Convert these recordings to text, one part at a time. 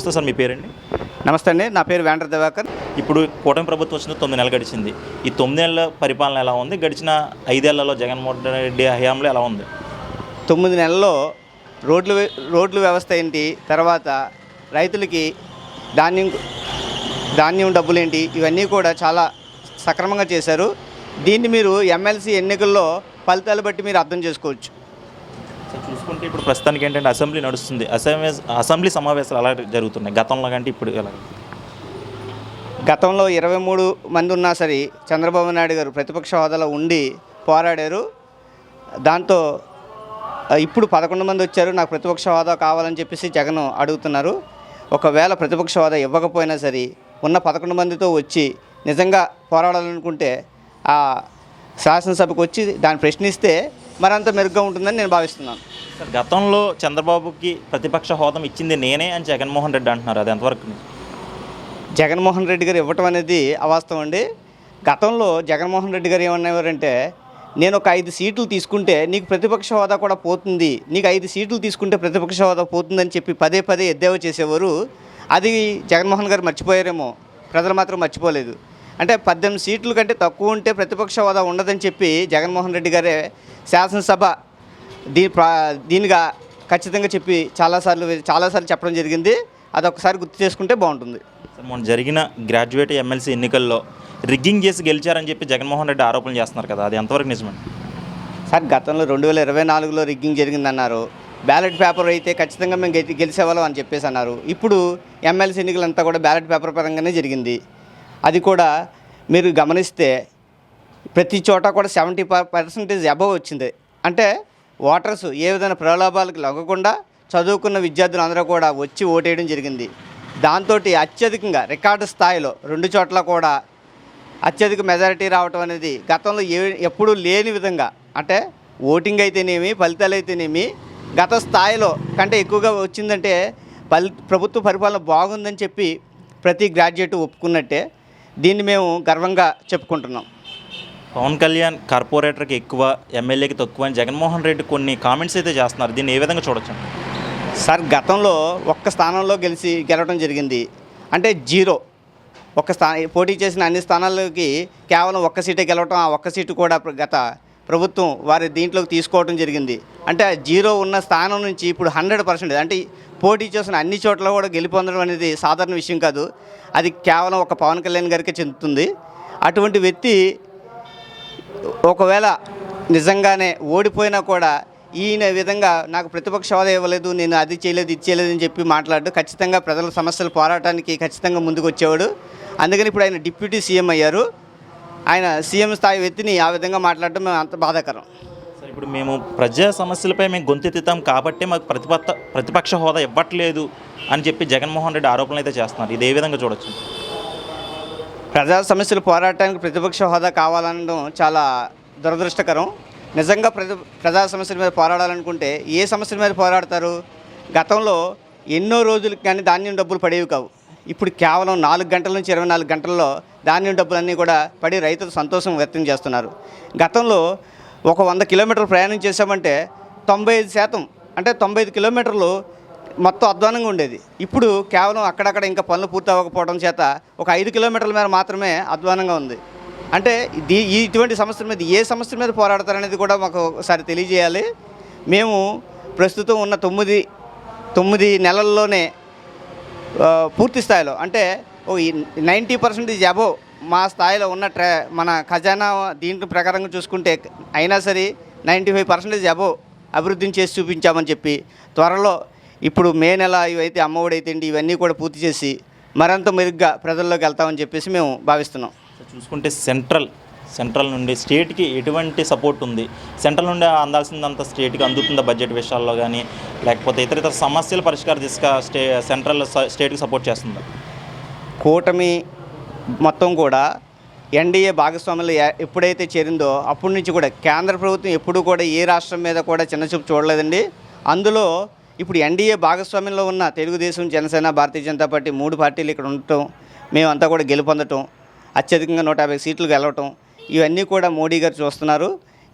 నమస్తే సార్, మీ పేరండి? నమస్తే అండి, నా పేరు వేండ్ర దివాకర్. ఇప్పుడు కూటమి ప్రభుత్వం వచ్చిన 9 నెలలు గడిచింది. ఈ 9 నెలల పరిపాలన ఎలా ఉంది? గడిచిన 5 ఏళ్లలో జగన్మోహన్ రెడ్డి హయాంలో ఎలా ఉంది? 9 నెలల్లో రోడ్లు వ్యవస్థ ఏంటి, తర్వాత రైతులకి ధాన్యం డబ్బులేంటి, ఇవన్నీ కూడా చాలా సక్రమంగా చేశారు. దీన్ని మీరు ఎమ్మెల్సీ ఎన్నికల్లో ఫలితాలు బట్టి మీరు అర్థం చేసుకోవచ్చు. చూసుకుంటే ఇప్పుడు ప్రస్తుతానికి ఏంటంటే అసెంబ్లీ నడుస్తుంది. అసెంబ్లీ సమావేశాలు ఎలా జరుగుతున్నాయి గతంలో కంటే ఇప్పుడు ఎలా? గతంలో 23 మంది ఉన్నా సరే చంద్రబాబు నాయుడు గారు ప్రతిపక్ష హోదాలో ఉండి పోరాడారు. దాంతో ఇప్పుడు 11 మంది వచ్చారు. నాకు ప్రతిపక్ష హోదా కావాలని చెప్పేసి జగన్ అడుగుతున్నారు. ఒకవేళ ప్రతిపక్ష హోదా ఇవ్వకపోయినా సరే ఉన్న 11 మందితో వచ్చి నిజంగా పోరాడాలనుకుంటే ఆ శాసనసభకు వచ్చి దాన్ని ప్రశ్నిస్తే మరింత మెరుగ్గా ఉంటుందని నేను భావిస్తున్నాను. సార్, గతంలో చంద్రబాబుకి ప్రతిపక్ష హోదా ఇచ్చింది నేనే అని జగన్మోహన్ రెడ్డి అంటున్నారు. అది ఎంతవరకు? జగన్మోహన్ రెడ్డి గారు ఇవ్వటం అనేది అవాస్తవం అండి. గతంలో జగన్మోహన్ రెడ్డి గారు ఏమనేవారంటే, నేను ఒక 5 సీట్లు తీసుకుంటే నీకు ప్రతిపక్ష హోదా కూడా పోతుంది, నీకు 5 సీట్లు తీసుకుంటే ప్రతిపక్ష హోదా పోతుందని చెప్పి పదే పదే ఎద్దేవా చేసేవారు. అది జగన్మోహన్ గారు మర్చిపోయారేమో, ప్రజలు మాత్రం మర్చిపోలేదు. అంటే 18 సీట్ల కంటే తక్కువ ఉంటే ప్రతిపక్ష హోదా ఉండదని చెప్పి జగన్మోహన్ రెడ్డి గారే శాసనసభ దీనిగా ఖచ్చితంగా చెప్పి చాలాసార్లు చెప్పడం జరిగింది. అదొకసారి గుర్తు చేసుకుంటే బాగుంటుంది. సార్, మొన్న జరిగిన గ్రాడ్యుయేట్ ఎమ్మెల్సీ ఎన్నికల్లో రిగ్గింగ్ చేసి గెలిచారని చెప్పి జగన్మోహన్ రెడ్డి ఆరోపణలు చేస్తున్నారు కదా, అది ఎంతవరకు నిజమండి? సార్, గతంలో 2024లో రిగ్గింగ్ జరిగిందన్నారు. బ్యాలెట్ పేపర్ అయితే ఖచ్చితంగా మేము గెలిచేవాళ్ళం అని చెప్పేసి అన్నారు. ఇప్పుడు ఎమ్మెల్సీ ఎన్నికలంతా కూడా బ్యాలెట్ పేపర్ పరంగానే జరిగింది. అది కూడా మీరు గమనిస్తే ప్రతి చోట కూడా 70% అబవ్ వచ్చింది. అంటే ఓటర్స్ ఏ విధమైన ప్రలోభాలకు లొంగకుండా చదువుకున్న విద్యార్థులు అందరూ కూడా వచ్చి ఓటేయడం జరిగింది. దాంతో అత్యధికంగా రికార్డు స్థాయిలో 2 చోట్ల కూడా అత్యధిక మెజారిటీ రావటం అనేది గతంలో ఎప్పుడూ లేని విధంగా, అంటే ఓటింగ్ అయితేనేమి ఫలితాలు అయితేనేమి గత స్థాయిలో కంటే ఎక్కువగా వచ్చిందంటే ప్రభుత్వ పరిపాలన బాగుందని చెప్పి ప్రతి గ్రాడ్యుయేట్ ఒప్పుకున్నట్టే. దీన్ని మేము గర్వంగా చెప్పుకుంటున్నాం. పవన్ కళ్యాణ్ కార్పొరేటర్కి ఎక్కువ, ఎమ్మెల్యేకి తక్కువ అని జగన్మోహన్ రెడ్డి కొన్ని కామెంట్స్ అయితే చేస్తున్నారు. దీన్ని ఏ విధంగా చూడొచ్చు? సార్, గతంలో ఒక్క స్థానంలో గెలవడం జరిగింది. అంటే 0 పోటీ చేసిన అన్ని స్థానాలకి కేవలం 1 సీటే గెలవటం. ఆ 1 సీటు కూడా గత ప్రభుత్వం వారి దీంట్లోకి తీసుకోవడం జరిగింది. అంటే 0 ఉన్న స్థానం నుంచి ఇప్పుడు 100%, అంటే పోటీ చేసిన అన్ని చోట్ల కూడా గెలుపొందడం అనేది సాధారణ విషయం కాదు. అది కేవలం ఒక పవన్ కళ్యాణ్ గారికే చెందుతుంది. అటువంటి వ్యక్తి ఒకవేళ నిజంగానే ఓడిపోయినా కూడా ఈయన విధంగా నాకు ప్రతిపక్ష హోదా ఇవ్వలేదు, నేను అది చేయలేదు ఇది చేయలేదు అని చెప్పి మాట్లాడు ఖచ్చితంగా ప్రజల సమస్యలు పోరాటానికి ఖచ్చితంగా ముందుకు వచ్చేవాడు. అందుకని ఇప్పుడు ఆయన డిప్యూటీ సీఎం అయ్యారు. ఆయన సీఎం స్థాయి వ్యక్తిని ఆ విధంగా మాట్లాడడం మేము అంత బాధాకరం. సార్, ఇప్పుడు మేము ప్రజా సమస్యలపై మేము గొంతెత్తుతాం కాబట్టి మాకు ప్రతిపక్ష హోదా ఇవ్వట్లేదు అని చెప్పి జగన్మోహన్ రెడ్డి ఆరోపణలు అయితే చేస్తున్నారు. ఇది ఏ విధంగా చూడొచ్చు? ప్రజా సమస్యలు పోరాటానికి ప్రతిపక్ష హోదా కావాలనడం చాలా దురదృష్టకరం. నిజంగా ప్రజా సమస్యల మీద పోరాడాలనుకుంటే ఏ సమస్యల మీద పోరాడతారు? గతంలో ఎన్నో రోజులకి కానీ ధాన్యం డబ్బులు పడేవి కావు. ఇప్పుడు కేవలం 4 గంటల నుంచి 24 గంటల్లో ధాన్యం డబ్బులన్నీ కూడా పడి రైతులు సంతోషం వ్యక్తం చేస్తున్నారు. గతంలో ఒక 100 కిలోమీటర్లు ప్రయాణం చేసామంటే 95%, అంటే 95 కిలోమీటర్లు మొత్తం అధ్వానంగా ఉండేది. ఇప్పుడు కేవలం అక్కడక్కడ ఇంకా పనులు పూర్తి అవ్వకపోవడం చేత ఒక 5 కిలోమీటర్ల మేర మాత్రమే అధ్వానంగా ఉంది. అంటే ఇటువంటి సమస్యల మీద ఏ సమస్యల మీద పోరాడతారనేది కూడా మాకు ఒకసారి తెలియజేయాలి. మేము ప్రస్తుతం ఉన్న 9 నెలల్లోనే పూర్తి స్థాయిలో, అంటే 90% అబవ్ మా స్థాయిలో ఉన్న మన ఖజానా దీంట్లో ప్రకారంగా చూసుకుంటే అయినా సరే 95% అబవ్ అభివృద్ధిని చేసి చూపించామని చెప్పి త్వరలో ఇప్పుడు మే నెల ఇవైతే అమ్మఒడి అయితే ఇవన్నీ కూడా పూర్తి చేసి మరింత మెరుగ్గా ప్రజల్లోకి వెళ్తామని చెప్పేసి మేము భావిస్తున్నాం. చూసుకుంటే సెంట్రల్ నుండి స్టేట్కి ఎటువంటి సపోర్ట్ ఉంది? సెంట్రల్ నుండి అందాల్సిందంత స్టేట్కి అందుతుందా బడ్జెట్ విషయాల్లో కానీ, లేకపోతే ఇతర సమస్యల పరిష్కార దిశగా స్టేట్కి సపోర్ట్ చేస్తుందా? కూటమి మొత్తం కూడా ఎన్డీఏ భాగస్వామ్యంలో ఎప్పుడైతే చేరిందో అప్పటి నుంచి కూడా కేంద్ర ప్రభుత్వం ఎప్పుడు కూడా ఏ రాష్ట్రం మీద కూడా చిన్నచూపు చూడలేదండి. అందులో ఇప్పుడు ఎన్డీఏ భాగస్వామ్యంలో ఉన్న తెలుగుదేశం, జనసేన, భారతీయ జనతా పార్టీ 3 పార్టీలు ఇక్కడ ఉండటం, మేమంతా కూడా గెలుపొందటం, అత్యధికంగా 150 సీట్లు గెలవటం, ఇవన్నీ కూడా మోడీ గారు చూస్తున్నారు.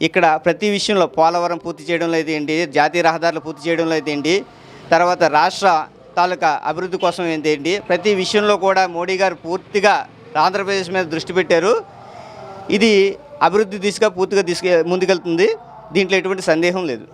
ఇక్కడ ప్రతి విషయంలో పోలవరం పూర్తి చేయడంలో అయితే ఏంటి, జాతీయ రహదారులు పూర్తి చేయడంలో అయితే ఏంటి, తర్వాత రాష్ట్ర తాలూకా అభివృద్ధి కోసం ఏంటి ప్రతి విషయంలో కూడా మోడీ గారు పూర్తిగా ఆంధ్రప్రదేశ్ మీద దృష్టి పెట్టారు. ఇది అభివృద్ధి దిశగా పూర్తిగా ముందుకెళ్తుంది. దీంట్లో ఎటువంటి సందేహం లేదు.